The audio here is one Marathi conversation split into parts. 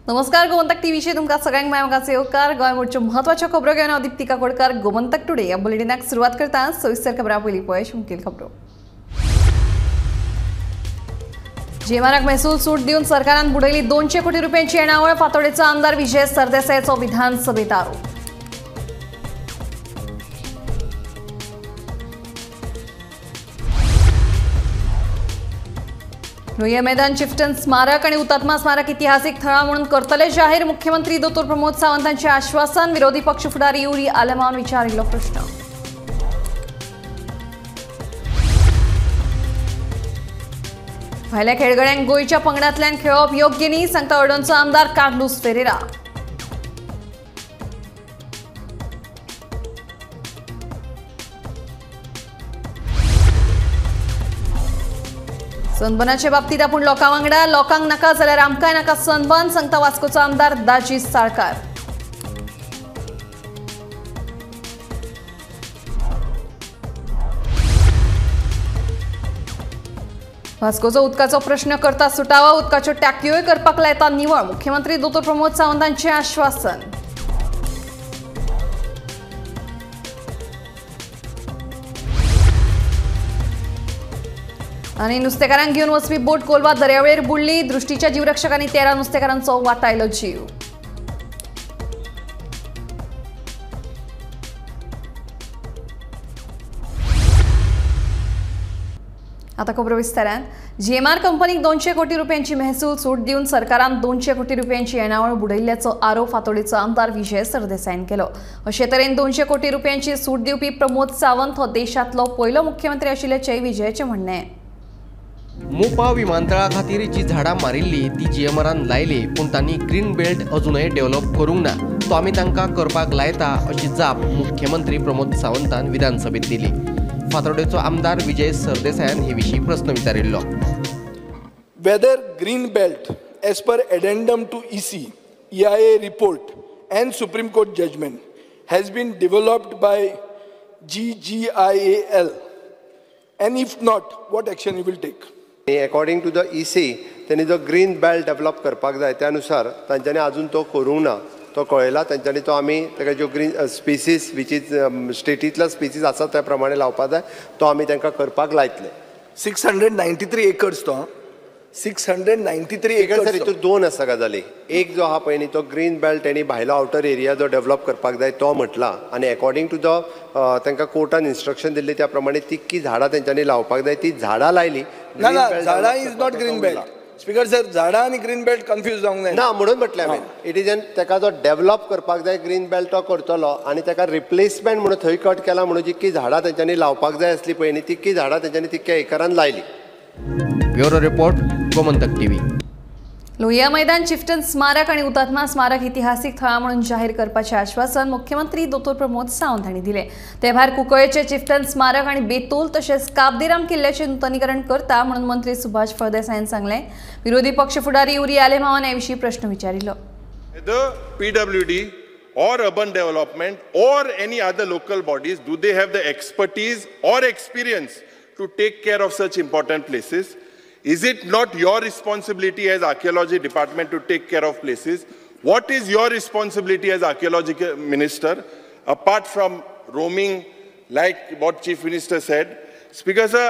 नमस्कार, गोमंतक टीव्हीचे तुमका सगळ्यांक मायमोगाचे येवकार. गोंयभरच्यो म्हत्वाच्यो खबरो घेवन हांव दीप्ती काकोडकर. गोमंतक टुडे ह्या बुलेटिनाक सुरवात करता. सविस्तर खबरां पयलीं पळय मुखेल खबरो. जीएमआरक महसूल सूट दिवन सरकारान बुडयली 200 कोटी रुपयांची येणावळ. फातोडेचो आमदार विजय सरदेसायचो विधानसभेत आरोप. लोहिया मैदान चिफ्टन स्मारक आणि हुतात्मा स्मारक इतिहासिक थळा म्हणून करतले जाहीर. मुख्यमंत्री दोतोर प्रमोद सावंतांचे आश्वासन. विरोधी पक्ष फुडारी युरी आलेमावन विचारिल्लो प्रश्न. भायल्या खेळगड्यांक गोंयच्या पंगडांतल्यान खेळप योग्य न्ही, सांगता अर्डोनचो आमदार कार्लोस फेरेरा. सनबर्नाचे बाबतीत आपण लोकां वांगडा. लोकांक नाका जाल्यार आमकांय नाका सनबर्न, सांगता वास्कोचो आमदार दाजी साळकार. वास्कोचो उदकाचो प्रश्न करता सुटावा. उदकाच्यो टांक्योय करपाक लायता निवळ. मुख्यमंत्री दोतोर प्रमोद सावंतांचे आश्वासन. आणि नुस्तेकारांक घेवन वचपी बोट कोलवा दर्यावेळेर बुडली. दृष्टीच्या जीवरक्षकांनी 13 नुस्तेकारांचो वाटायलो जीव. आता खबरो विस्तारान. जीएमआर कंपनीक 200 कोटी रुपयांची महसूल सूट दिवन सरकारान 200 कोटी रुपयांची येणावळ बुडयिल्ल्याचो आरोप फातोडेचो आमदार विजय सरदेसायन केलो. अशे तरेन 200 कोटी रुपयांची सूट दिवपी प्रमोद सावंत हो देशांतलो पयलो मुख्यमंत्री आशिल्ल्याचें विजयचें म्हणणें. मोपा विमानतळा खातीर जी झाडां मारिल्ली ती जीएमआरान लायली, पूण तांणी ग्रीन बेल्ट अजूनय डेव्हलप करूंक ना. तो आमी तांकां करपाक लायता अशी जाप मुख्यमंत्री प्रमोद सावंतान विधानसभेत दिली. फातोडेचो आमदार विजय सरदेसायान हे विशीं प्रस्न विचारिल्लो. Whether green belt as per addendum to EIA report and Supreme Court judgment has been developed by GGIAL, and if not, what action you will take? According to the EC, त्यांनी जो ग्रीन बेल्ट डेव्हलप करपाक जाय त्या अनुसार तांच्यांनी अजून तो करूंक ना. तो कळयला तांच्यांनी तो आमी ताका ज्यो ग्रीन स्पेसीस वीच इज स्टेटींतल्या स्पेसीस आसा त्या प्रमाणे लावपाक जाय तो आमी तांकां करपाक लायतले. 693 एकर्स तो 693 एकर्स. हितून दोन आसा गजाली. एक जो आहा पळय न्ही तो ग्रीन बेल्ट तेणी भायलो आउटर एरिया जो डेव्हलप करपाक जाय तो म्हटला, आनी अकॉर्डिंग टू द तांकां कोर्टान इन्स्ट्रक्शन दिल्ली त्या प्रमाणे तितकी झाडां तेंच्यांनी लावपाक जाय. ती झाडां लायली. ना झाडां is not green belt. Speaker sir, झाडां आनी ग्रीन बेल्ट कन्फ्यूज जावंक जाय ना म्हणून म्हटलें हांवें. इट इज एन ताका जो डेव्हलप करपाक जाय ग्रीन बेल्ट तो करतलो आनी ताका रिप्लेसमेंट म्हणून थंय कट केला म्हणून जितकी झाडां तेंच्यांनी लावपाक जाय आसली पळय न्ही तितकी झाडां तेंच्यांनी तितक्या एकरान लायली. Bureau report, Gomantak TV. Lohia मैदान चिफ्टन स्मारक आणि हुतात्मा स्मारक इतिहासिक थळा म्हणून जाहीर करपाचे आश्वासन मुख्यमंत्री दोतोर प्रमोद सावंत हांणी दिलें. ते भायर कुंकळ्ळेचे चिफ्टन स्मारक आणि बेतूल तशेंच काबदिराम किल्ल्याचें नूतनीकरण करता म्हणून मंत्री सुभाष फळदेसायन सांगलें. विरोधी पक्ष फुडारी युरी आलेमावन हे विशीं प्रश्न विचारिल्लो. The PWD or urban development or any other local bodies, do they have the expertise or experience to take care of such important places? Is it not your responsibility as archaeology department to take care of places? What is your responsibility as archaeology minister apart from roaming like what chief minister said? Speaker sir,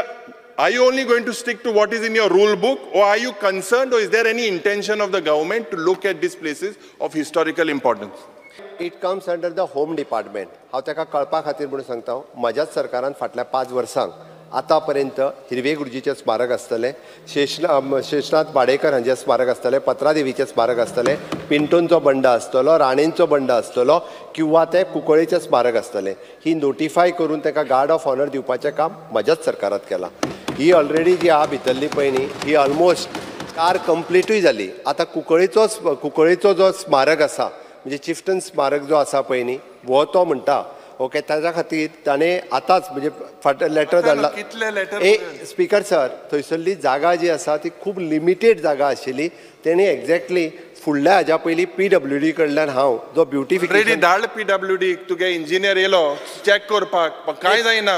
are you only going to stick to what is in your rule book, or are you concerned, or is there any intention of the government to look at these places of historical importance? It comes under the home department. हांव ताका कळपा खातीर म्हणून सांगता, म्हज्याच सरकारान फाटल्या 5 वर्सांक आतां पर्यंत हिरवे गुरुजीचें स्मारक आसतलें, शेषनाथ वाडेकर हांचें स्मारक आसतलें, पत्रादेवीचें स्मारक आसतलें, पिंटोंचो बंड आसतलो, राणेंचो बंड आसतलो किंवा तें कुंकळ्ळेचें स्मारक आसतलें. ही नोटिफाय करून ताका गार्ड ऑफ ऑनर दिवपाचें काम म्हज्याच सरकारांत केलां. ही ऑलरेडी जी आहा भितरली पळय न्ही ही ऑलमोस्ट 4 कंप्लीटूय जाली. आतां कुंकळ्ळेचो जो स्मारक आसा म्हणजे चिफ्टन स्मारक जो आसा पळय न्ही हो तो म्हणटा ओके ताच्या खातीर ताणें आतांच म्हणजे लेटर धाडला. स्पीकर सर, थंयसरली जागा जी आसा ती खूब लिमिटेड जागा आशिल्ली. तेणी एक्झॅक्टली फुडल्या हाज्या पयलीं PWD कडल्यान हांव जो ब्युटिफिकेशन धाड PWD तुगे इंजिनियर येलो चॅक करपाक कांय जायना.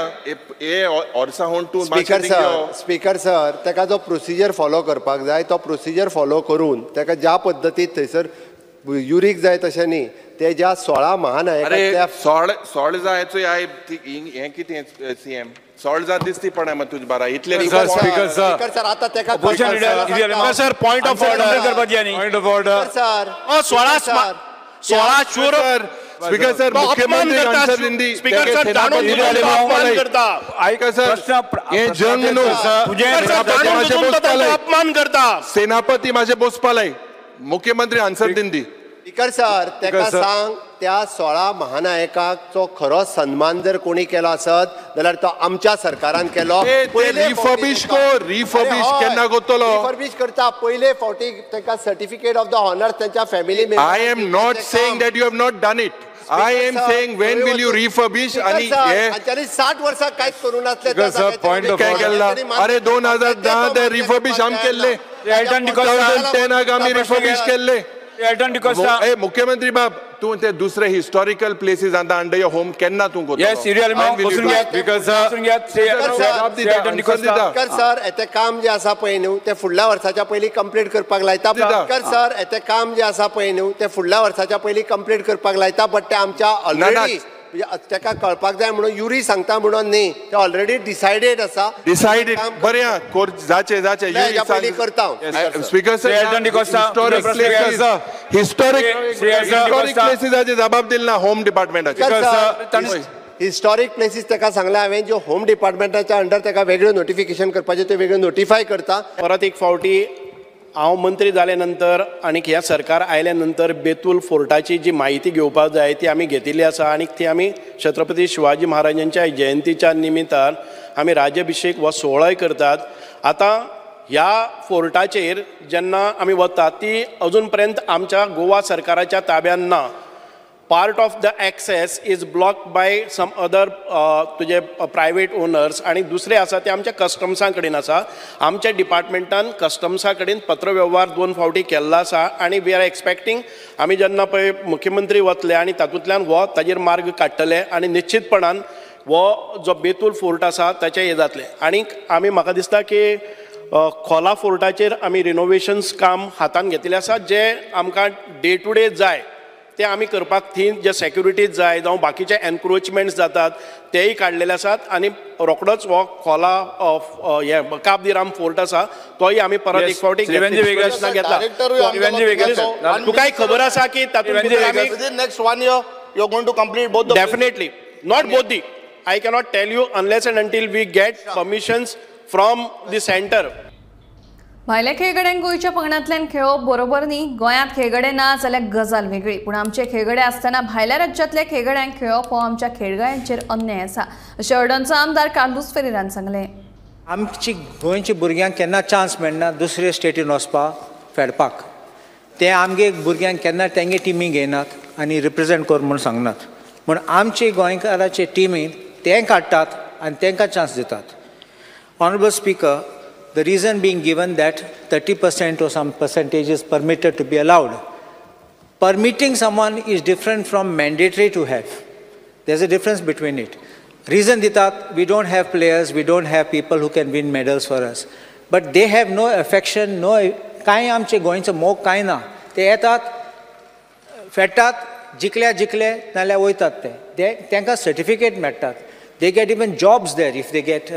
स्पीकर सर ताका जो प्रोसिजर फॉलो करपाक जाय तो प्रोसिजर फॉलो करून ताका ज्या पद्दतीन थंयसर युरीक जाय तशें न्ही, ते ज्या 16 महानायकांच्या अरे सोळ जायचो हे कितें सीएम सोळ जा दिसती पण तुझ बारा इतले सर आता तेका सर पॉइंट ऑफ ऑर्डर करपाची आणि पॉइंट ऑफ ऑर्डर सर 16 शूर स्पीकर सर मुख्यमंत्री आन्सर दिंदी स्पीकर सर अपमान करता ऐका सर हे जंग न्हू अपमान करता सेनापती माझे बोसपालाय मुख्यमंत्री आन्सर दिंदी स्पीकर सर तेका सांग त्या 16 महानायकांचो खरो सन्मान जर कोणी केलो आसत जाल्यार तो आमच्या सरकारान केलो. रिफर्बिश केन्ना करतलो रिफर्बिश करता पयले फावटी तेका सर्टिफिकेट ऑफ द ऑनर त्यांच्या family member. I am not saying that you have not done it. I am saying when will you refurbish आणि हे 60 वर्सां कांयच करू नासले काय केला. अरे 2010 ते रिफर्बिश आम केल्ले 2010 आमी रिफर्बिश केल्ले. मुख्यमंत्री बाब तू ते दुसरे हिस्टॉरिकल प्लेसेस आता अंडर योर होम केन्ना तू करतो. सर येते काम जे आसा पळय न्हू ते फुडल्या वर्साच्या पयलीं कंप्लीट करपाक लायता. सर येते काम जे आसा पळय न्हू ते फुडल्या वर्साच्या पयलीं कंप्लीट करपाक लायता. बट ते आमच्या ऑलरेडी तेका कळपाक जाय म्हणून युरी सांगता म्हणून न्ही, ते ऑलरेडी डिसायडेड आसा. डिसायडेड बरें जाचे पयलीं करता. स्पीकर सर हिस्टॉरिक प्लेसीसाचे जबाब दिला होम डिपार्टमेंटाचे. हिस्टॉरिक प्लेसीस तेका सांगला हांवें ज्यो होम डिपार्टमेंटाच्या अंडर तेका वेगळें नोटिफिकेशन करपाचें ते वेगळें नोटिफाय करता. परत एक फावटी हांव मंत्री जाले नंतर आनी ह्या सरकार आयल्या नंतर बेतूल फोर्टाची जी माहिती घेवपाक जाय ती आमी घेतिल्ली आसा आनी ती आमी छत्रपती शिवाजी महाराजांच्या जयंतीच्या निमित्तान आमी राज्याभिषेक हो सोहळोय करतात. आतां ह्या फोर्टाचेर जेन्ना आमी वतात ती अजून पर्यंत आमच्या गोवा सरकाराच्या ताब्यान ना. Part of the access is blocked by some other तुजे प्रायवेट ओनर्स आनी दुसरे आसा ते आमच्या कस्टम्सा कडेन आसा. आमच्या डिपार्टमेंटान कस्टम्सा कडेन पत्रव्यवहार 2 फावटी केल्लो आसा आनी वी आर एक्सपेक्टींग आमी जेन्ना पळय मुख्यमंत्री वतले आनी तातूंतल्यान हो ताजेर मार्ग काडटले आनी निश्चितपणान हो जो बेतूल फोर्ट आसा ताचें हे जातलें. आनीक आमी म्हाका दिसता की खोला फोर्टाचेर आमी रिनोवेशन्स काम हातान घेतिल्लें आसा जे आमकां डे टू डे जाय ते आमी करपाक थी जे सेक्युरिटीज जाय जावं बाकीचे एनक्रोचमेंट्स जातात तेय काडलेले आसात. आनी रोखडोच हो खोला हे काब दि राम फोर्ट आसा तोय आमी परत एक फावटी घेतला. तुकाय खबर आसा की तातूंत next 1 year you are going to complete both the definitely not both the I cannot tell you unless and until we get permissions from the center. भायल्या खेळगड्यांक गोंयच्या पंगडांतल्यान खेळप बरोबर न्ही. गोंयांत खेळगडे ना जाल्यार गजाल वेगळी, पूण आमचे खेळगडे आसतना भायल्या राज्यांतल्या खेळगड्यांक खेळप हो आमच्या खेळगड्यांचेर अन्याय आसा अशें अर्डनचो आमदार कार्लूस फेरेरान सांगलें. आमची गोंयच्या भुरग्यांक केन्ना चान्स मेळना दुसरे स्टेटीन वचपाक खेळपाक. ते आमगे भुरग्यांक केन्ना तेंगे टिमी घेयनात आनी रिप्रेजेंट कर म्हूण सांगनात. पूण आमचे गोंयकाराचे टिमीन ते काडटात आनी तांकां चान्स दितात. Honourable speaker, the reason being given that 30% or some percentage is permitted to be allowed. Permitting someone is different from mandatory to have. There's a difference between it. Reason ditat, we don't have players, we don't have people who can win medals for us. But they have no affection, no kai amche goincho mog kai na. Te yetat, fetat, jikle, naल्या वयतात ते. तांकां certificate मेळटात. They get even jobs there if they get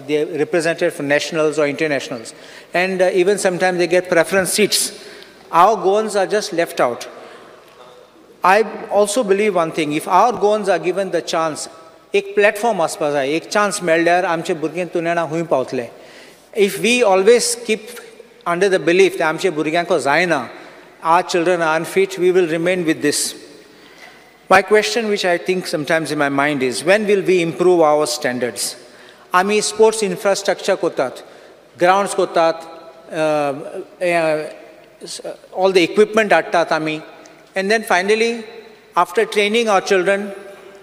they represented for nationals or internationals, and even sometimes they get preference seats. Our Goans are just left out. I also believe one thing: if our Goans are given the chance, एक platform आसपा जाय, एक chance मेळ्ळ्यार आमचे भुरगे तुनेणा हूंय पावतले. If we always keep under the belief that आमचे भुरग्यांक जायना, our children are unfit, we will remain with this. My question, which I think sometimes in my mind, is when will we improve our standards? आमी sports infrastructure कोतात, grounds कोतात, all the equipment हाडटात आमी, and then finally, after training our children,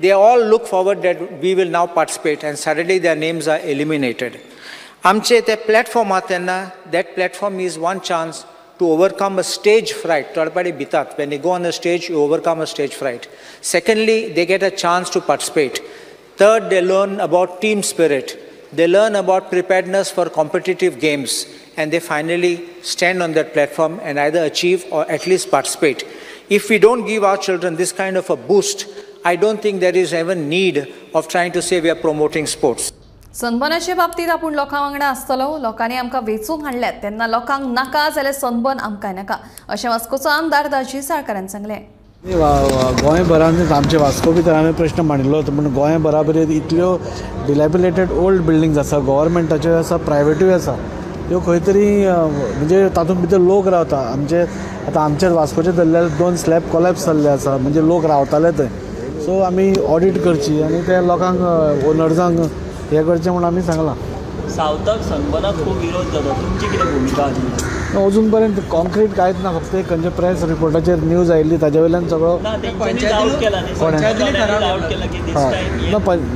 they all look forward that we will now participate, and suddenly their names are eliminated. आमचे ते platform आहा तेन्ना, that platform is one chance to overcome a stage fright. When they go on the stage, you overcome a stage fright. Secondly, they get a chance to participate. Third, they learn about team spirit. They learn about preparedness for competitive games. And they finally stand on that platform and either achieve or at least participate. If we don't give our children this kind of a boost, I don't think there is even need of trying to say we are promoting sports. सनबनाचे बाबतीत आपण लोकां वांगडा आसतलो. लोकांनी आमकां वेचूंक हाडल्यात तेन्ना लोकांक नाका जाल्यार सनबन आमकां नाका अशें वास्कोचो आमदार दाजी साळकारान सांगलें. गोंयभरांत आमचे वास्को भितर हांवें प्रश्न मांडिल्लो पूण गोंयभरा बरें इतल्यो डिलॅबिलेटेड ओल्ड बिल्डिंग्स आसा, गव्हर्मेंटाच्यो आसा, प्रायवेटूय आसा, त्यो खंय तरी म्हणजे तातूंत भितर लोक रावता. आमचे वास्कोचे धरल्यार 2 स्लॅब कोलॅप्स जाल्ले आसा, म्हणजे लोक रावताले थंय. सो आमी ऑडिट करची आनी त्या लोकांक ओनर्सांक हे करचें म्हणून आमी सांगलां. सावथाक सनबनाक खूब विरोध जाता, तुमची कितें भुमिका आसा? अजून पर्यंत कॉन्क्रीट कांयच ना, फक्त एक खंयचे प्रेस रिपोर्टाचेर न्यूज आयिल्ली ताजे वयल्यान सगळो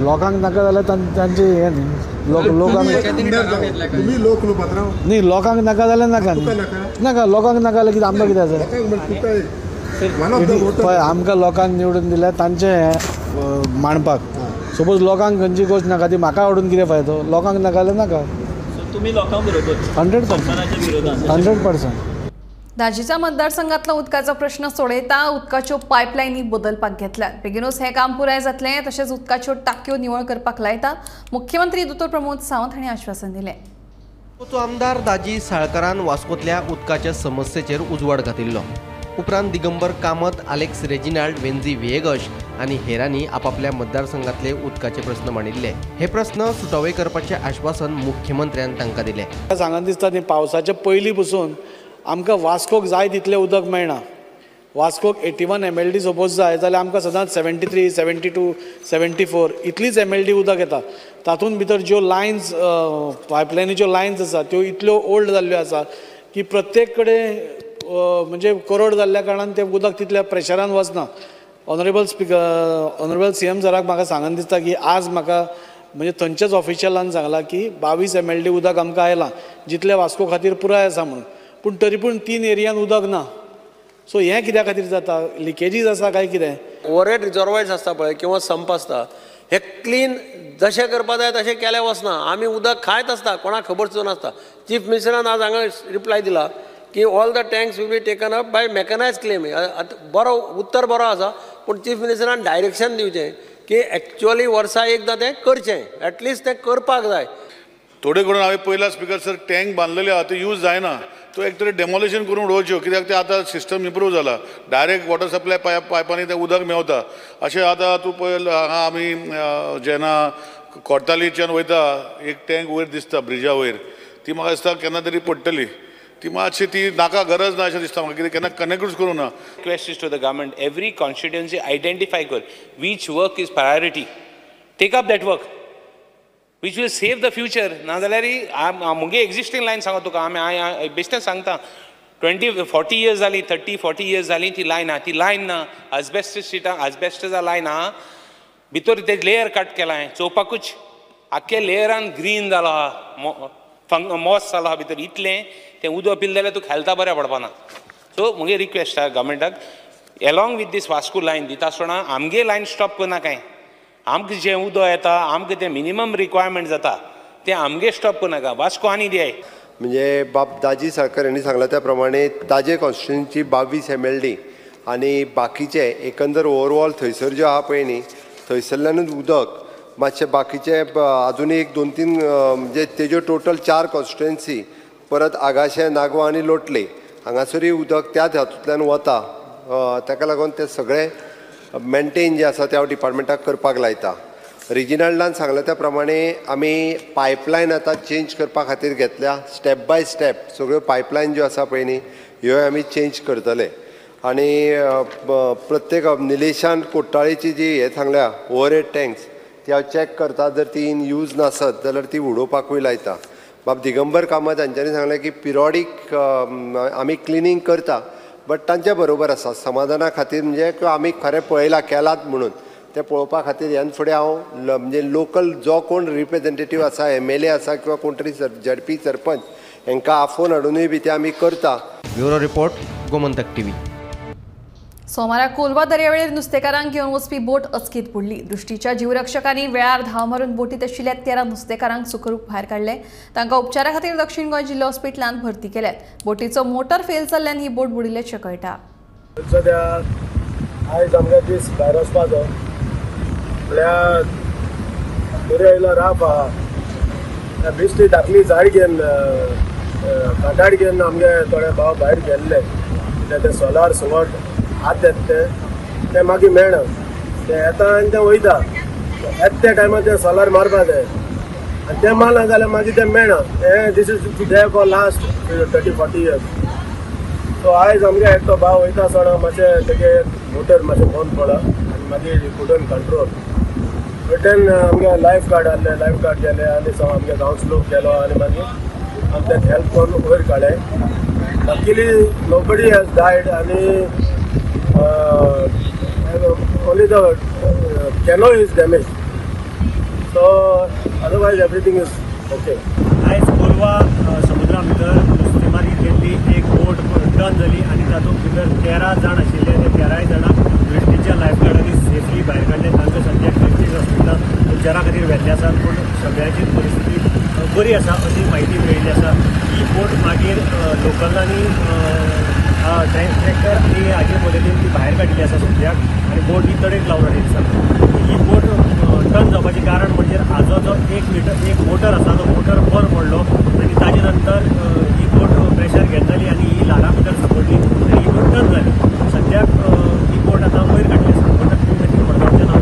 लोकांक नाका जाल्यार तांचे हे न्ही, लोकांक न्ही, लोकांक नाका जाल्यार नाका नाका, लोकांक नाका जाल्यार कितें आमकां कितें आसा पळय. आमकां लोकांक निवडून दिल्यार तांचें हें मांडपाक. सपोज लोकांक खंयची गोश्ट नाका ती म्हाका आवडून कितें फायदो, लोकांक नाका जाल्यार नाका. तुम्ही लोकांबरोबर 100%. दाजीच्या मतदारसंघातलो उदकाचो प्रश्न सोडयता उदकाच्यो पायपलायनी बदलपाक घेतल्यात. बेगीनूच हें काम पुराय जातलें. तशेंच उदकाच्यो टांक्यो निवळ करपाक लायता. मुख्यमंत्री दोतोर प्रमोद सावंत हांणी आश्वासन दिलें. आमदार दाजी साळकारान वास्कोतल्या उदकाच्या समस्येचेर उजवाड घातिल्लो. उपरांत दिगंबर कामत, आलेक्स रेजिनाल्ड, वेंझी विएगस आनी हेरांनी आपापल्या मतदारसंघातले उदकाचे प्रस्न मांडिल्ले. हे प्रस्न सुटावे करपाचें आश्वासन मुख्यमंत्र्यान तांकां दिलें. सांगन दिसता न्ही, पावसाचे पयलीं पसून आमकां वास्कोक जाय तितलें उदक मेळना. वास्कोक 81 MLD सपोज जाय जाल्यार आमकां सदांच 73, 72, 74 इतलीच MLD उदक येता. तातूंत भितर ज्यो लायन्स पायपलायनीच्यो लायन्स आसा त्यो इतल्यो ओल्ड जाल्ल्यो आसा की प्रत्येक कडेन म्हणजे करोड जाल्ल्या कारणान तें उदक तितल्या प्रेशरान वचना. ऑनरेबल CM सराक म्हाका सांगन दिसता की आज म्हाका म्हणजे थंयच्याच ऑफिशियलान सांगलां की 22 MLD उदक आमकां आयलां, जितलें वास्को खातीर पुराय आसा म्हणून. पूण तरी पूण 3 एरियान उदक ना. सो हें कित्या खातीर जाता? लिकेजीस आसा काय कितें? ओवरहेड रिजर्वायर्स आसता पळय किंवा संप आसता, हे क्लीन जशें करपा जाय तशें केलें वचना. आमी उदक खायत आसता, कोणाक खबर सुद्दां नासता. चीफ मिनिस्टरान आज हांगा रिप्लाय दिला की all the tanks will be taken up by mechanise claim. बरो उत्तर बरो आसा, पूण चीफ मिनिस्टरान डायरेक्शन दिवचें की एक्चुअली वर्सा एकदां तें करचें, एटलिस्ट तें करपाक जाय. थोडे करून हांवें पयला स्पिकर सर टँक बांदलेले आहा, तो यूज जायना, तो एक तरी डेमोलेशन करून उडोवच्यो, कित्याक ते आतां सिस्टम इम्प्रूव जाला. डायरेक्ट वॉटर सप्लाय पायपांनी तें उदक मेवता. अशें आतां तूं पळय हांगा आमी जेन्ना कोर्तालीच्यान वयता एक टँक वयर दिसता ब्रिजा वयर, ती म्हाका दिसता केन्ना तरी पडटली. ती मातशी ती नाका गरज ना अशें दिसता म्हाका, कित्याक केन्ना कनेक्टूच करूं ना. Request is to the government, every constituency identify which work is priority. Take up that work, which will save the future. ना जाल्यार मुगे एक्झिस्टिंग लायन सांगता तुका, आमी बेश्टें सांगता 20-40 years जाली, 30-40 years जाली ती लायन आहा. ती लायन ना, asbestos सिटां asbestos लायन आहा, भितर ते लेयर कट केला हांवें चोवपाकूच, आख्या लेयरान ग्रीन जालो आहा, मॉस जालो आहा भितर. इतलें तें उदक पिल जाल्यार तुका हेल्था बऱ्या पडपाना. सो मुगे रिक्वेस्ट आहा गव्हर्मेंटाक, along with this Vasco line दिता आसतना आमगे लायन स्टॉप करना काय. आमकां जें उदक येता, आमकां तें मिनिमम रिक्वायरमेंट जाता तें आमगे स्टॉप करनाका. वास्को आनी दियाय. म्हणजे बाब दाजी साळकार यांनी सांगला त्या प्रमाणे ताजे कॉन्स्टिट्युएन्सी 22 MLD आनी बाकीचे एकंदर ओवरऑल थंयसर ज्यो आहा पळय न्ही, थंयसरल्यानूच उदक मातशें बाकीचे आजुनूय 1-2-3 म्हणजे तेज्यो टोटल 4 कॉन्स्टिट्युएन्सी परत आगाशे, नागवा आनी लोटले हांगासरूय उदक त्या हातूंतल्यान वता. ताका लागून ते सगळे मेंटेन जे आसा ते हांव डिपार्टमेंटाक करपाक लायता. रिजिनल्डान सांगला त्या प्रमाणे आमी पायपलायन आतां चेंज करपा खातीर घेतल्या. स्टेप बाय स्टेप सगळ्यो पायपलायन ज्यो आसा पळय न्ही ह्यो आमी चेंज करतले. आनी प्रत्येक निलेशान कोट्टाळेची जी हे सांगल्या ओवरहेड टँक्स ती हांव चॅक करता. जर ती इन यूज नासत जाल्यार ती उडोवपाकूय लायता. बाब दिगंबर कामत हांच्यांनी सांगलें की पिरियॉडीक आमी क्लिनींग करता, बट तांच्या बरोबर आसा समाधाना खातीर, म्हणजे आमी खरें पळयलां केलात म्हणून तें पळोवपा खातीर ह्यान फुडें हांव म्हणजे लोकल जो कोण रिप्रेझेंटेटीव आसा, MLA आसा किंवा कोण तरी ZP सरपंच हांकां आफोवन हाडूनय बी ते आमी करता. Bureau report, Gomantak TV. सोमारा कोलवा दर्यावेळेर नुस्तेकारांक घेवन वचपी बोट अचकीत बुडली. दृश्टीच्या जीवरक्षकांनी वेळार धांव मारून बोटीत आशिल्ल्या 13 नुस्तेकारांक सुखरूप भायर काडले. तांकां उपचारा खातीर दक्षिण गोंय जिल्हा हॉस्पिटलांत भरती केल्यात. बोटीचो मोटर फेल जाल्ल्यान ही बोट बुडिल्ल्याचें कळटा. सद्या आयज आमकां दीस भायर वचपाचो म्हळ्यार दर्या येयलो राप आहा बिश्टी धाकली झाड घेवन काटाड घेवन आमगे थोडे भाव भायर गेल्ले ते सोलार सुंगट हात येता ते मागीर मेळना ते येता आनी ते वयता येता त्या टायमार ते सोलार मारपा जाय आनी ते मारना जाल्यार मागीर ते मेळना this is there for last 30-40 years. So आयज आमगे एकटो भाव वयता सोडा मातशें तेगे मोटर मातशें बंद पडला आनी मागीर कुडन कंट्रोल रिटर्न आमगे लायफ गार्ड आहले लायफ गार्ड गेले आनी आमगे गांवचो लोक गेलो आनी मागीर आमी तेका हेल्प करून वयर काडले. लकीली नोबडी हॅज डायड आनी only the canoe is damage so otherwise everything is okay. आयज कोलवा समुद्रा भितर नुस्तेमारी केल्ली एक बोट टर्न जाली आनी तातूंत भितर 13 जाण आशिल्ले. ते 13 जाणांक वेस्टीच्या लायफ गार्डांनी सेफली भायर काडले. तांकां सद्याक क्रिस्टीन हॉस्पिटलांत उपचारा खातीर व्हेल्ले आसात पूण सगळ्याची परिस्थिती बरी आसा अशी म्हायती मेळिल्ली आसा. ही बोट मागीर लोकलांनी ट्रॅक्टर आनी हाचे मदतीन ती भायर काडिल्ली आसा सद्याक आनी बोट ही तडेक लावन हाडिल्ली आसा. ही बोट टर्न जावपाचें कारण म्हणजे हाजो जो एक मोटर आसा तो मोटर बंद पडलो आनी ताजे नंतर ही बोट प्रेशर घेतली आनी ही ल्हारा भितर सांपडली आनी ही बोट टर्न जाली. सद्याक ही बोट आतां वयर काडली आसा. मडगांवचें नांव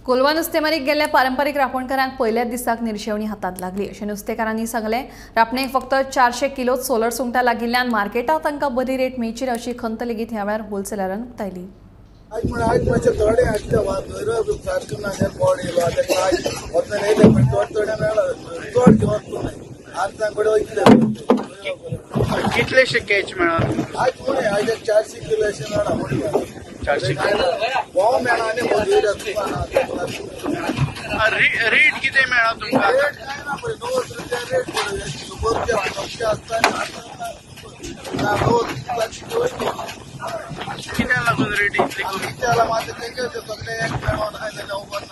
कोलवा नुस्तेमारीक गेल्ल्या पारंपारीक रांपोणकारांक पयल्याच दिसाक निर्शेवणी हातांत लागली अशें नुस्तेकारांनी सांगलें. रांपणेक फक्त 400 किलो सोलर सुंगटां लागिल्ल्यान मार्केटांत तांकां बरी रेट मेळची अशी खंत लेगीत ह्या वेळार होलसेलरान उक्तायली. आज मातशे थोडे हाडटा सारको ना बोड येयलो आतां आज वचून येयले पण थोडे मेळ्ळा चड घेवन आज तांकडे वयतले कितलेशे कॅच मेळ्ळा आज कोणी आज 400 किलो अशें मेळ्ळा म्हणून 400 किलो भाव मेळ्ळा आनी रेट कितें मेळ्ळा तुमकां रेट काय ना पळय 90 रुपया रेट पळय सुपरचे 900 आसता 90 कित्याक लागून रेट इतली कमी त्याला मात्र तेंगे सगळे एक मेळोन आयले उबर ना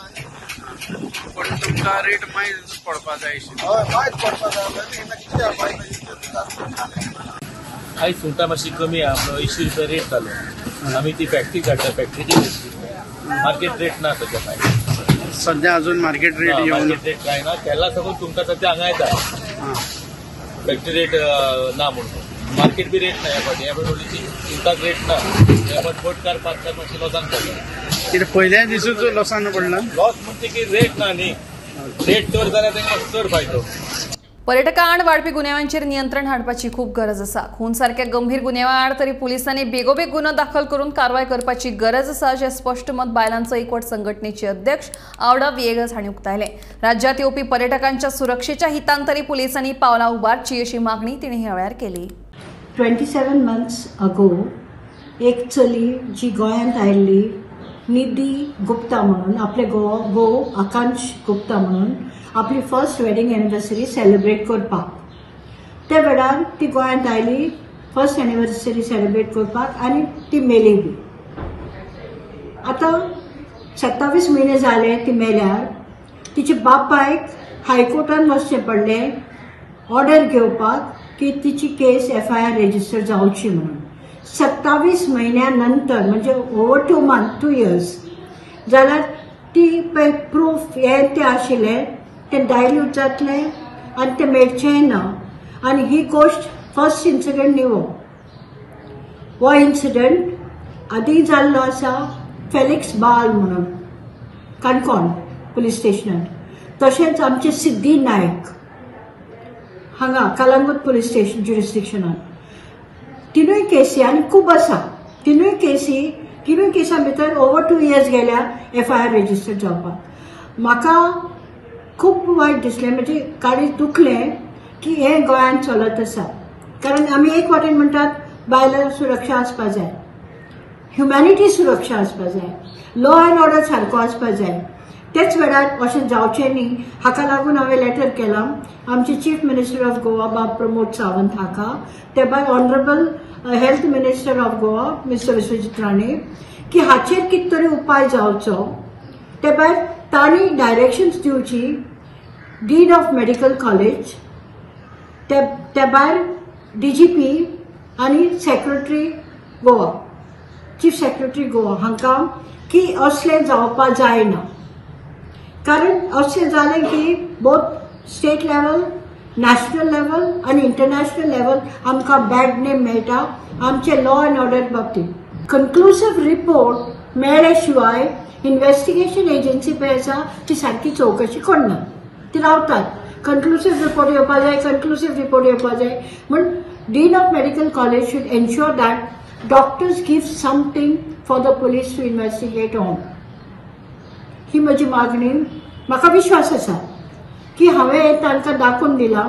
पण तुमकां रेट मायज पडपा जाय आशिल्ली. हय मायज पडपा जाय कित्याक मायज आयज सुंगटां मातशी कमी आहा 80 रुपया रेट जालो. आमी ती फॅक्टरी काडटा फॅक्टरीची मार्केट रेट ना सद्या काय सध्या अजून मार्केट रेट येऊन मार्केट रेट काय ना केला सगळं तुमकां सद्या हांगा येता फॅक्टरी रेट ना म्हणून मार्केट बी रेट ना ह्या फावटी सुंगटाक रेट ना ह्या फावटी बोटकार पांचकार मातशें लॉसान पडला. कितें पयल्या दिसूच लॉसान पडला लॉस म्हणटा की रेट ना न्ही रेट चड जाल्यार तांकां चड फायदो. पर्यटकां आड वाडपी गुन्यांवांचेर नियंत्रण हाडपाची खूब गरज आसा. खून सारख्या गंभीर गुन्यांवा आड तरी पुलिसांनी बेगोबेग गुन्हो दाखल करून कारवाय करपाची गरज आसा अशें स्पश्ट मत बायलांचो एकवट संघटनेचे अध्यक्ष आवडा विएगस हांणी उक्तायलें. राज्यांत येवपी पर्यटकांच्या सुरक्षेच्या हितान तरी पुलिसांनी पावलां उबारची अशी मागणी तिणें ह्या वेळार केली. 27 months ago एक चली जी गोंयांत आयिल्ली निधी गुप्ता म्हणून आपले घोव आकांश गुप्ता म्हणून आपली फर्स्ट वेडिंग एनिवर्सरी सेलिब्रेट करपाक त्या वेळार ती गोंयांत आयली फर्स्ट एनिवर्सरी सेलिब्रेट करपाक आनी ती मेली बी. आतां 27 म्हयने जाले ती मेल्यार तिच्या बापायक हायकोर्टान वचचें पडलें ऑर्डर घेवपाक की तिची केस FIR रेजिस्टर जावची म्हणून. 27 म्हयन्यानंतर म्हणजे ओवर 2 years जाल्यार ती प्रूफ हे ते आशिल्ले ते डायल्यूट जातले आनी ते मेळचेंय ना. आनी ही गोश्ट फर्स्ट इन्सिडंट न्ही हो इन्सिडंट आदी जाल्लो आसा फेलिक्स बाल म्हणून काणकोण पुलीस स्टेशनांत. तशेंच आमचे सिद्धी नायक हांगा कलंगूट पुलीस स्टेशन ज्युरिस्डिक्शनान. तिनूय केसी आनी खूब आसा तिनूय केसां भितर ओवर 2 years गेल्या FIR रेजिस्टर जावपाक. म्हाका खूब वायट दिसलें म्हणजे काळीज दुखलें की हें गोंयांत चलत आसा. कारण आमी एक वाटेन म्हणटात बायलां सुरक्षा आसपा जाय ह्युमॅनिटी सुरक्षा आसपा जाय लॉ एंड ऑर्डर सारको आसपा जाय. तेच वेळार अशें जावचें न्ही हाका लागून हांवें लेटर केलां आमचे चीफ मिनिस्टर ऑफ गोवा बाब प्रमोद सावंत हाका ते भायर honourable health minister of Goa mister Vishwajit Rane की हाचेर कितें तरी उपाय जावचो. ते भायर तांणी डायरेक्शन्स दिवची डीन ऑफ मेडिकल कॉलेज ते भायर DGP आनी secretary Goa chief secretary Goa हांकां की असलें जावपाक जायना, कारण अशें जालें की both state level, national level आनी इंटरनॅशनल लेवल आमकां बॅड नेम मेळटा आमचे लॉ अँड ऑर्डर बाबतींत. कन्क्लुसिव्ह रिपोर्ट मेळ्ळे शिवाय इन्व्हेस्टिगेशन एजन्सी पळय आसा ती सारकी चवकशी करना, ती रावतात. कन्क्लुसिव्ह रिपोर्ट येवपाक जाय, कन्क्लुसिव्ह रिपोर्ट येवपाक जाय म्हण dean of medical college should ensure that doctors give something for the police to investigate on. ही म्हजी मागणी. म्हाका विश्वास आसा की हांवें तांकां दाखोवन दिला,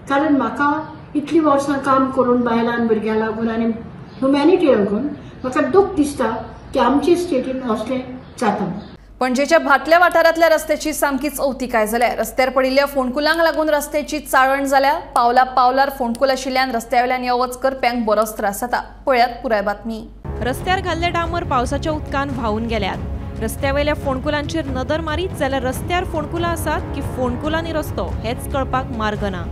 कारण म्हाका इतलीं वर्सां काम करून बायलां भुरग्यां लागून आनी ह्युमॅनिटी लागून म्हाका दूख दिसता की आमचे स्टेटीन असलें जाता. पणजेच्या भाटल्या वाठारांतल्या रस्त्याची सामकीच अवती काय जाल्या. रस्त्यार पडिल्ल्या फोंडकुलांक लागून रस्त्याची चाळण जाल्या. पावलार फोंडकूल आशिल्ल्यान रस्त्यावेल्यान यो वच करप्यांक बरोच त्रास जाता. पळयात पुराय बातमी. रस्त्यार घाल्ले डांबर पावसाच्या उदकान व्हांवून गेल्यात. रस्त्यावेल्या फोंडकुलांचेर नदर मारीत जाल्यार रस्त्यार फोंडकुलां आसात की फोंडकुलांनी रस्तो हेच कळपाक मार्ग ना.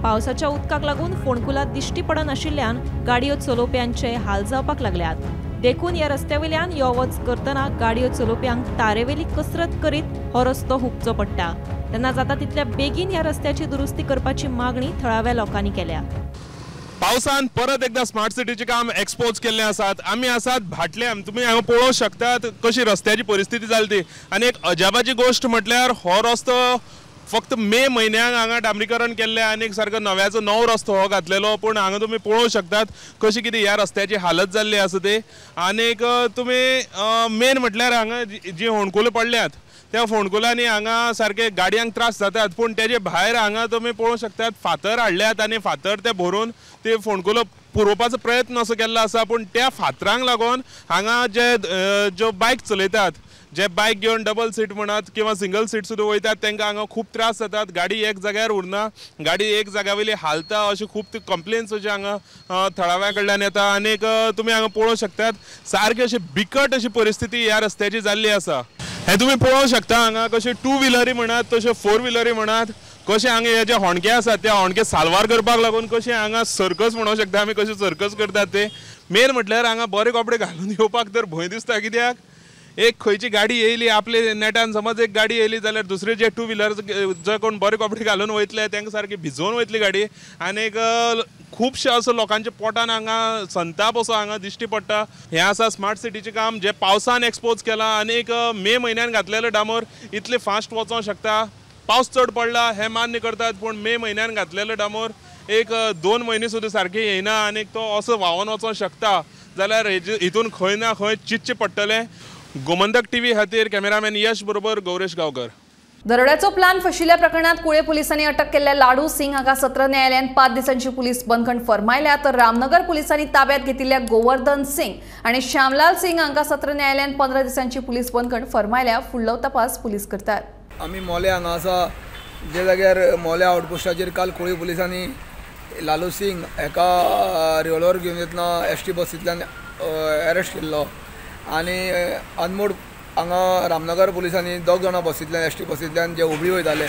पावसाच्या उदकाक लागून फोंडकुलां दिश्टी पडनाशिल्ल्यान गाडयो चलोवप्यांचे हाल जावपाक लागल्यात. देखून ह्या रस्त्यावेल्यान यो वच करतना गाडयो चलोवप्यांक तारेवेली कसरत करीत हो रस्तो हुपचो पडटा. तेन्ना जाता तितल्या बेगीन ह्या रस्त्याची दुरुस्ती करपाची मागणी थळाव्या लोकांनी केल्या. पावसान परत एकदा स्मार्ट सिटीचे काम एक्सपोज केल्ले आसात. आमी आसात भाटल्या. तुम्ही हांगा पळोवंक शकतात कशी रस्त्याची परिस्थिती जाली ती. आनी एक अजापाची गोष्ट म्हटल्यार हो रस्तो फक्त मे म्हयन्याक हांगा डांबरीकरण केल्ले आनी सारको नव्याचो नवो रस्तो हो घातलेलो. पूण हांगा तुमी पळोवंक शकतात कशी कितें ह्या रस्त्याची हालत जाल्ली आसा ती. आनीक तुमी मेन म्हटल्यार हांगा जी फोंडकुलां पडल्यात त्या फोंडकुलांनी हांगा सारके गाडयांक त्रास जातात. पूण तेजे भायर हांगा तुमी पळोवंक शकतात फातर हाडल्यात आनी फातर ते भरून ते फोंडकुलो पुरोवपाचो प्रयत्न असो केल्लो आसा. पूण त्या फातरांक लागून हांगा ज्यो बायक चलयतात, जे बायक घेवन डबल सीट म्हणत किंवा सिंगल सीट सुद्दां वयतात तांकां हांगा खूब त्रास जातात. गाडी एक जाग्यार उरना, गाडी एक जाग्या वयली हालता, अशे खूब कंप्लेन्स अशे हांगा थळाव्या कडल्यान येता. आनीक तुमी हांगा पळोवंक शकतात सारकी अशी बिकट अशी परिस्थिती ह्या रस्त्याची जाल्ली आसा. हे तुमी पळोवंक शकता हांगा कशे टू व्हिलरी म्हणत तशे फोर व्हिलरी म्हणत कशे हांगा हे जे होणके आसात त्या होणके साल्वार करपाक लागून कशे हांगा सर्कस म्हणूंक शकता आमी कशे सर्कस करतात ते. मेन म्हटल्यार हांगा बरे कपडे घालून येवपाक तर भंय दिसता. कित्याक एक खंयची गाडी येयली आपले नेटान समज एक गाडी येयली जाल्यार दुसरे जे टू व्हिलर जे कोण बरे कपडे घालून वयतले तांकां सारकी भिजोवन वयतली गाडी. आनीक खुबशे असो लोकांच्या पोटान हांगा संताप असो हांगा दिश्टी पडटा. हें आसा स्मार्ट सिटीचें काम जे पावसान एक्सपोज केलां. आनीक मे म्हयन्यान घातलेलो डांबर इतले फास्ट वचोंक शकता. पावस चड पडला हें मान्य करतात, पूण मे म्हयन्यान घातलेलो डांबर एक 2 म्हयने सुद्दां सारके येयना आनीक तो असो व्हांवून वचोंक शकता जाल्यार हितून खंय ना खंय चिंतचें पडटलें. गोमंतक टीव्ही खातीर कॅमेरामॅन यश बरोबर गौरेश गांवकर. दरोड्याचो प्लान फशिल्ल्या प्रकरणात कुळे पुलिसांनी अटक केल्ल्या लाडू सिंग हाका सत्र न्यायालयान 5 दिसांची पुलीस बंदखण फरमायल्या. तर रामनगर पुलिसांनी ताब्यात घेतिल्ल्या गोवर्धन सिंग आणि श्यामलाल सिंग हांका सत्र न्यायालयान 15 दिसांची पुलीस बंदखण फरमायल्या. फुडलो तपास पुलीस करतात. आमी मोल्या हांगा आसा जे जाग्यार मोल्या आउटपोस्टाचेर काल कुळे पुलिसांनी लालू सिंग हेका रिवॉल्वर घेवन येतना ST बसींतल्यान अरेस्ट केल्लो. आनी अनमोड हांगा रामनगर पुलिसांनी 2 जाणां बसींतल्यान ST बसींतल्यान जे हुबळी वयताले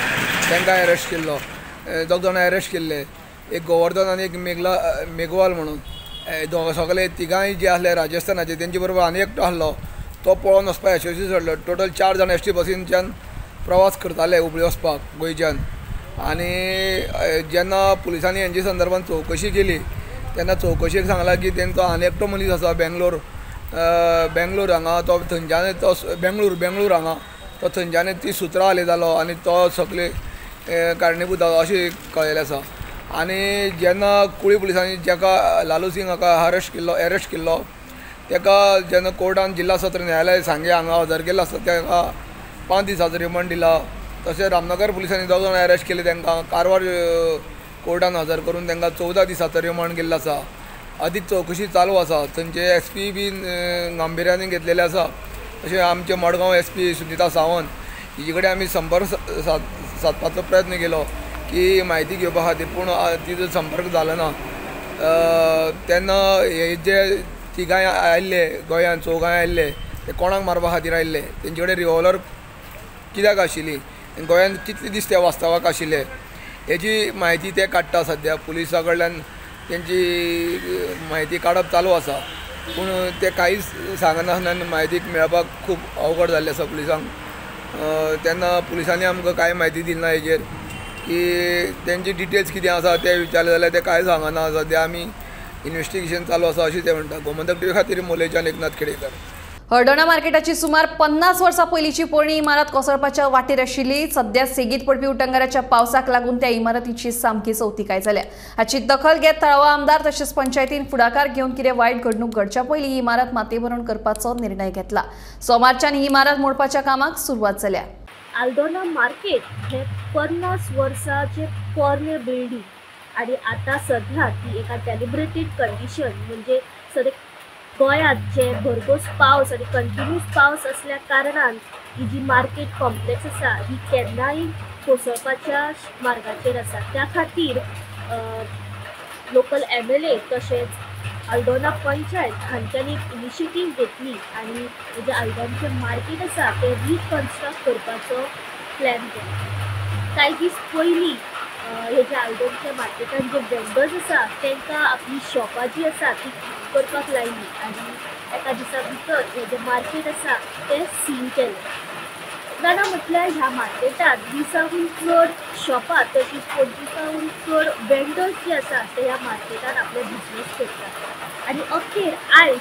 तांकां अरेस्ट केल्लो. 2 जाणां अरेस्ट केल्ले, एक गोवर्धन आनी एक मेघवाल म्हणून. सगळे तिगांय जे आसले राजस्थानाचे तेंचे बरोबर आनी एकटो आसलो तो पळोवन वचपाक यशस्वी जाल्लो. टोटल 4 जाण ST बसींच्यान प्रवास करताले हुबळी वचपाक गोंयच्यान. आनी जेन्ना पुलिसांनी हेंचे संदर्भांत चवकशी केली तेन्ना चवकशेक सांगलां की तेंचो आनी एकटो मनीस आसा बेंगलोर हांगा तो थंयच्यान तो बेंगळूर हांगा तो थंयच्यान ती सुत्रां हालयतालो आनी तो सगळे कारणीभूत अशें कळयलें आसा. आनी जेन्ना कुळी पुलिसांनी जेका लालू सिंग हाका अरेस्ट केल्लो तेका जेन्ना कोर्टान जिल्हा सत्र न्यायालय सांगे हांगा हजर केल्लो आसता तेका 5 दिसाचो रिमांड दिला. तशें रामनगर पुलिसांनी 2 जाणां अरेस्ट केले तांकां कारवार कोर्टान हजर करून तांकां 14 दिसाचो रिमांड केल्लो आसा. अदीक चवकशी चालू आसा. थंयचे SP बी गांभिऱ्यान घेतलेले आसा. अशें आमचे मडगांव SP सुनिता सावंत हिचे कडेन आमी संपर्क सादपाचो प्रयत्न केलो की म्हायती घेवपा खातीर, पूण तिजो संपर्क जालो ना. तेन्ना हे जे तिगांय आयिल्ले गोंयान 4 आयिल्ले ते कोणाक मारपा खातीर आयिल्ले, तेंचे कडेन रिवॉल्वर कित्याक आशिल्ली, गोंयान कितले दीस ते वास्तवाक आशिल्ले हेची म्हायती ते काडटा. सद्या पुलिसा कडल्यान तेंची म्हायती काडप चालू आसा. पूण ते कांयच सांगना आनी म्हायती मेळपाक खूब अवघड जाल्लें आसा पुलिसांक. तेन्ना पुलिसांनी आमकां कांय म्हायती दिली ना हेजेर की तेंचे डिटेल्स कितें आसा ते विचारले जाल्यार ते कांय सांगना. सद्या आमी इन्व्हेस्टिगेशन चालू आसा अशें ते म्हणटा. गोमंतक टीव्ही खातीर मोलेच्यान एकनाथ खेडेकर. हळदोणा मार्केटाची सुमार 50 वर्सां पयलींची पोरणी इमारत कोसळपाच्या वाटेर आशिल्ली. सध्या सेगीत पडपी उटंगाराच्या पावसाक लागून त्या इमारतीची सामकी चवथिकाय जाल्या. हाची दखल घेत तळावळो आमदार तशेंच पंचायतीन फुडाकार घेवन कितें वायट घडणूक घडच्या पयलीं ही इमारत मातयेभरण करपाचो निर्णय घेतला. सोमारच्यान ही इमारत मोडपाच्या कामाक सुरवात जाल्या. हळदोणा मार्केट हे 50 वर्सांचे पोरणे बिल्डींग आणि आता सध्या ती एका डेलिब्रेटेड कंडिशन म्हणजे सध्या गोंयांत जे भरघोस पावस आणि कंटिन्यूस पावस असल्या कारणान ही जी मार्केट कॉम्प्लेक्स आसा ही केन्नाय कोसळपाच्या मार्गाचेर आसा. त्या खातीर लोकल MLA तशेंच हळदोणा पंचायत हांच्यांनी इनिशिएटीव घेतली आणि जे हळदोणचें मार्केट आसा तें रिकन्स्ट्रक्ट करपाचो प्लॅन केला. कांय दीस पयलीं हे जे हळदोणच्या मार्केटान जे वेंडर्स आसा तांकां आपली शॉपां जी आसा ती करपाक लायली आनी एका दिसा भितर हे जे मार्केट आसा तें सील केलें. जाणा म्हटल्यार ह्या मार्केटात 20हून चड शॉपां तशींच 25हून चड वेंडर्स जे आसा ते ह्या मार्केटान आपले बिजनेस करतात आनी अखेर आयज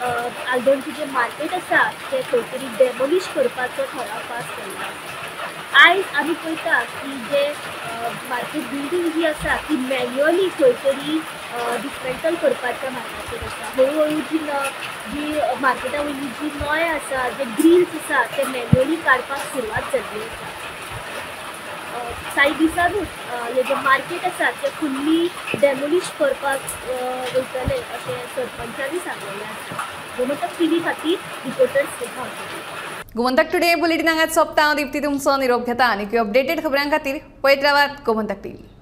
हळदोणचें जें मार्केट आसा तें खंय तरी डेमोलिश करपाचो थाराव पास केल्लो. आयज आमी पळयता की जे मार्केट बिल्डींग जी आसा ती मॅन्युअली खंय तरी डिसमेंटल करपाच्या मार्गाचेर आसा. हळूहळू जी मार्केटा वयली जी नॉय आसा जे ग्रिल्स आसा ते मॅन्युअली काडपाक सुरवात जाल्ली आसा. कांय दिसांनूच हे जे मार्केट आसा ते फुल्ली डेमोलिश करपाक वयतले अशें सरपंचानी सांगलेलें आसा. गोमंतक TV खातीर reporter Sneha Haldankar. Gomantak today bulletin हांगाच सोंपता. हांव दिप्ती तुमचो निरोप घेता. आनी अपडेटेड खबरां खातीर पळयत रावात गोमंतक TV.